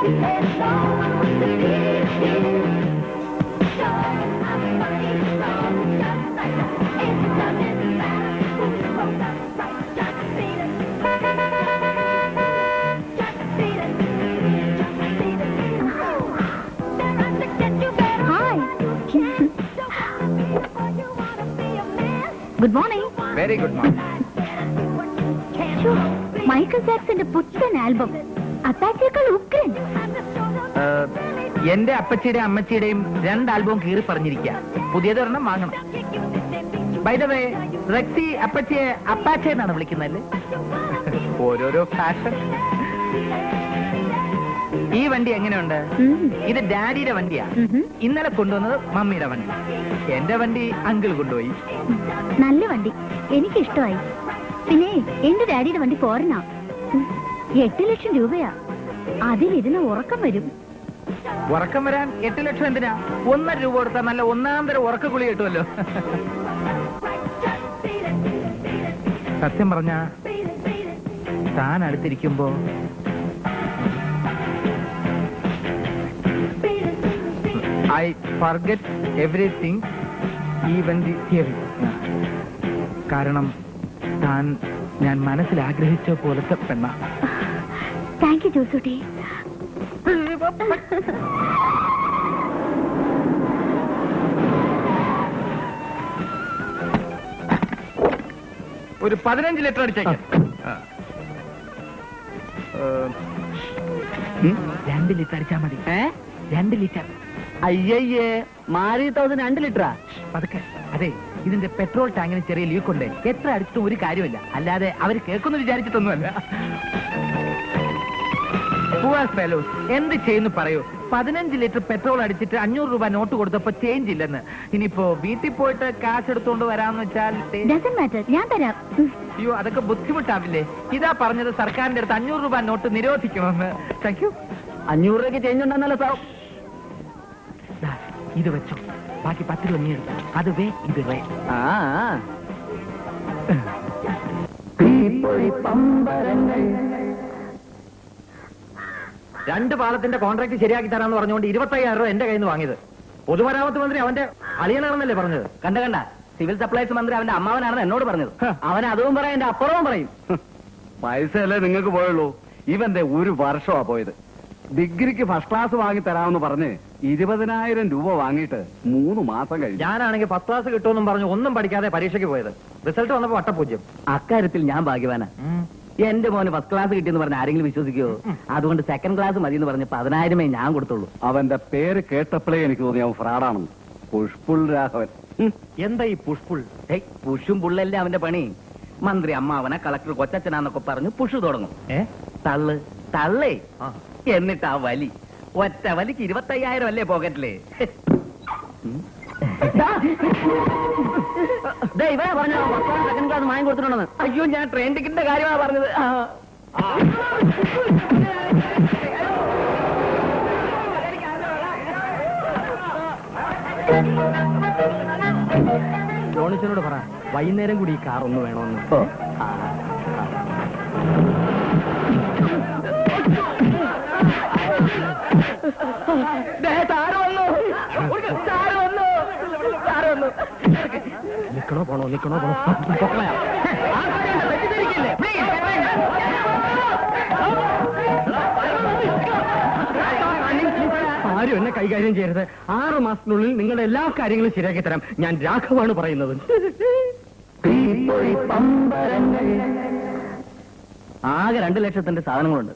Good morning. Very good morning. Michael ജാക്സന്റെ പുത്തൻ album അപ്പാച്ചേക്കാൾ ഉഗ്രൻ. എന്റെ അപ്പച്ചിയുടെയും അമ്മച്ചിയുടെയും 2 ആൽബവും കീറി പറഞ്ഞിരിക്കുക. പുതിയതൊരെണ്ണം വാങ്ങണം. ബൈ ദ വേ, റെക്സി അപ്പച്ചിയെ അപ്പാച്ചെ എന്നാണ് വിളിക്കുന്നല്ലേ? ഓരോരോ ഫാഷൻ. ഈ വണ്ടി എങ്ങനെയുണ്ട്? ഇത് ഡാഡിയുടെ വണ്ടിയാ. ഇന്നലെ കൊണ്ടുവന്നത് മമ്മിയുടെ വണ്ടി. എന്റെ വണ്ടി അങ്കിൾ കൊണ്ടുപോയി. നല്ല വണ്ടി, എനിക്ക് ഇഷ്ടമായി. പിന്നെ എന്റെ ഡാഡിയുടെ വണ്ടി ഫോറിനാ. 8 ലക്ഷം രൂപയാ. അതിലിരുന്ന് ഉറക്കം വരും. ഉറക്കം വരാൻ 8 ലക്ഷം എന്തിനാ? 1.5 രൂപ കൊടുത്താൽ നല്ല 1-ാം തരം ഉറക്ക ഗുളി കിട്ടുമല്ലോ. സത്യം പറഞ്ഞ താൻ അടുത്തിരിക്കുമ്പോ I forget everything, even the theory. കാരണം താൻ ഞാൻ മനസ്സിൽ ആഗ്രഹിച്ച പോലത്തെ പെണ്ണ. Thank you Josootty. ഒരു 15 ലിറ്റർ അടിച്ചേക്കാം. 2 ലിറ്റർ അടിച്ചാ മതി. 2 ലിറ്റർ. അയ്യയ്യേ, മാറി 2 ലിറ്ററാ? പതുക്കെ. അതെ, ഇതിന്റെ പെട്രോൾ ടാങ്കിന് ചെറിയ ലീക്ക് ഉണ്ട്. എത്ര അടിച്ചിട്ടും ഒരു കാര്യമില്ല. അല്ലാതെ അവർ കേൾക്കുന്നു വിചാരിച്ചിട്ടൊന്നുമല്ല. എന്ത് ചെയ്യുന്നു പറയൂ. 15 ലിറ്റർ പെട്രോൾ അടിച്ചിട്ട് 500 രൂപ നോട്ട് കൊടുത്തപ്പോ ചേഞ്ച് ഇല്ലെന്ന്. ഇനിയിപ്പോ വീട്ടിൽ പോയിട്ട് കാശ് എടുത്തോണ്ട് വരാന്ന് വെച്ചാൽ ഞാൻ തരാം. അയ്യോ, അതൊക്കെ ബുദ്ധിമുട്ടാവില്ലേ? ഇതാ പറഞ്ഞത് സർക്കാരിന്റെ അടുത്ത് 500 രൂപ നോട്ട് നിരോധിക്കണമെന്ന്. Thank you. 500 രൂപയ്ക്ക് ചേഞ്ച് ഉണ്ടെന്നല്ലോ സാർ. ഇത് വെച്ചോ, ബാക്കി 10 രൂപ നീ എടുത്തു. അത് വേ, ഇത് വേ. രണ്ട് പാലത്തിന്റെ കോൺട്രാക്ട് ശരിയാക്കി തരാന്ന് പറഞ്ഞുകൊണ്ട് 25,000 രൂപ എന്റെ കയ്യിൽ നിന്ന് വാങ്ങിയത്. പൊതുമരാമത്ത് മന്ത്രി അവന്റെ അളിയനാണെന്നല്ലേ പറഞ്ഞത്? കണ്ട സിവിൽ സപ്ലൈസ് മന്ത്രി അവന്റെ അമ്മാവനാണെന്ന് എന്നോട് പറഞ്ഞത്. അവൻ അതും പറയും, എന്റെ അപ്പുറവും പറയും. പൈസയല്ലേ നിങ്ങൾക്ക് പോയുള്ളൂ. ഇവന്റെ 1 വർഷമാ പോയത്. ഡിഗ്രിക്ക് ഫസ്റ്റ് ക്ലാസ് വാങ്ങി തരാമെന്ന് പറഞ്ഞ് 20,000 രൂപ വാങ്ങിയിട്ട് 3 മാസം കഴിഞ്ഞു. ഞാനാണെങ്കിൽ ഫസ്റ്റ് ക്ലാസ് കിട്ടുമെന്നും പറഞ്ഞു ഒന്നും പഠിക്കാതെ പരീക്ഷയ്ക്ക് പോയത്. റിസൾട്ട് വന്നപ്പോ വട്ടപൂജ്യം. അക്കാര്യത്തിൽ ഞാൻ ഭാഗ്യവാനാ. എന്റെ മോന് ഫസ്റ്റ് ക്ലാസ് കിട്ടിയെന്ന് പറഞ്ഞ ആരെങ്കിലും വിശ്വസിക്കുമോ? അതുകൊണ്ട് സെക്കൻഡ് ക്ലാസ് മതി എന്ന് പറഞ്ഞ് 10,000 ഞാൻ കൊടുത്തുള്ളൂ. അവന്റെ പേര് കേട്ടപ്പോഴേ എനിക്ക് തോന്നി അവൻ ഫ്രാഡാണെന്ന്. പുഷ്പുൾ രാഘവൻ. എന്താ ഈ പുഷ്പുൾ? പുഷും പുള്ളല്ലേ അവന്റെ പണി. മന്ത്രി അമ്മാവനെ കളക്ടർ കൊച്ചനാന്നൊക്കെ പറഞ്ഞ് പുഷു തുടങ്ങും. തള്ള് തള്ളേ, എന്നിട്ട് ആ വലി. ഒറ്റ വലിക്ക് 25,000 അല്ലേ പോക്കറ്റില്. ഇവരെ പറഞ്ഞോ സെക്കൻഡ് ക്ലാസ് വാങ്ങി കൊടുത്തിട്ടുണ്ടെന്ന്. അയ്യോ, ഞാൻ ട്രെയിൻ ടിക്കറ്റിന്റെ കാര്യമാണ് പറഞ്ഞത്. ജോണിച്ചനോട് പറ, വൈകുന്നേരം കൂടി ഈ കാർ ഒന്ന് വേണമെന്ന്. നിക്കണോ പോണോ? ആരും എന്നെ കൈകാര്യം ചെയ്യരുത്. 6 മാസത്തിനുള്ളിൽ നിങ്ങളുടെ എല്ലാ കാര്യങ്ങളും ശരിയാക്കി തരാം. ഞാൻ രാഘവാണ് പറയുന്നത്. ആകെ 2 ലക്ഷത്തിന്റെ സാധനങ്ങളുണ്ട്.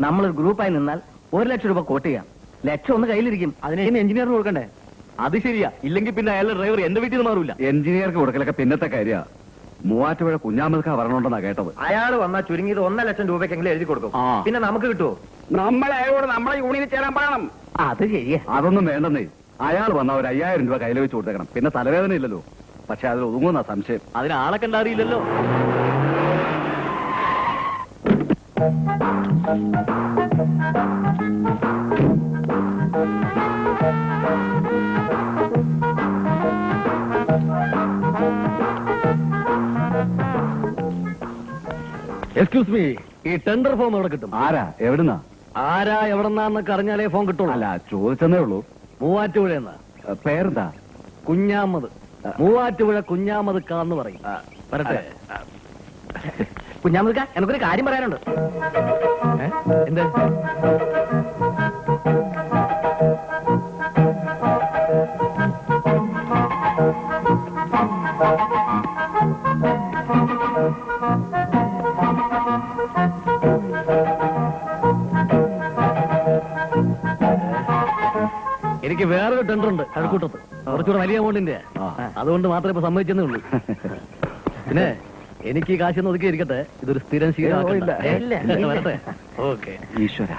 നമ്മളൊരു ഗ്രൂപ്പായി നിന്നാൽ 1 ലക്ഷം രൂപ കോട്ട് ചെയ്യാം. ലക്ഷം ഒന്ന് കയ്യിലിരിക്കും. അതിന് എഞ്ചിനീയറിന് കൊടുക്കണ്ടേ? അത് ശരിയാ. ഇല്ലെങ്കിൽ പിന്നെ അയാളുടെ ഡ്രൈവർ എന്റെ വീട്ടിൽ നിന്ന് മാറൂല. എഞ്ചിനീയർക്ക് കൊടുക്കലൊക്കെ പിന്നത്തെ കാര്യ. മൂവാറ്റുപുഴ കുഞ്ഞാമൽക്ക വരണോണ്ടെന്നാ കേട്ടത്. അയാൾ വന്നാൽ ചുരുങ്ങിയത് 1 ലക്ഷം രൂപയ്ക്കെങ്കിലും എഴുതി കൊടുക്കും. പിന്നെ നമുക്ക് കിട്ടുമോ? നമ്മളയാളോട് നമ്മളെ യൂണിയനിൽ ചേരാൻ പറയണം. അത് ശരിയാ. അതൊന്നും വേണ്ടെന്നേ. അയാൾ വന്ന ഒരു 5,000 രൂപ കയ്യിൽ വെച്ച് കൊടുത്തേക്കണം. പിന്നെ തലവേദന ഇല്ലല്ലോ. പക്ഷെ അതിൽ ഒതുങ്ങുന്ന സംശയം. അതിന് ആളെ കണ്ടറിയില്ലല്ലോ. എക്സ്ക്യൂസ് മീ, ഈ ടെൻഡർ ഫോം എവിടെ കിട്ടും? ആരാ? എവിടുന്നാ? ആരാ എവിടെന്നാന്നൊക്കെ അറിഞ്ഞാലേ ഫോൺ കിട്ടുള്ളൂ. അല്ല ചോദിച്ചെന്നേ ഉള്ളൂ. മൂവാറ്റുപുഴയെന്നാ. പേരെന്താ? കുഞ്ഞാമത്. മൂവാറ്റുപുഴ കുഞ്ഞാമത് കാന്ന് പറയും. വരട്ടെ. കുഞ്ഞാമത് എനിക്കൊരു കാര്യം പറയാനുണ്ട്. എന്ത്? എനിക്ക് വേറൊരു ടെൻഡർ ഉണ്ട് കഴക്കൂട്ടത്ത്, കുറച്ചുകൂടെ വലിയ എമൗണ്ടിന്റെ. അതുകൊണ്ട് മാത്രമേ ഇപ്പൊ സമ്മതിച്ചെന്നേ ഉള്ളൂ. പിന്നെ എനിക്ക് ഈ കാശൊന്നും ഒതുക്കി ഇരിക്കട്ടെ, ഇതൊരു സ്ഥിരം ശീലം. ഇല്ല. വരട്ടെ. ഓക്കെ. ഈശ്വര.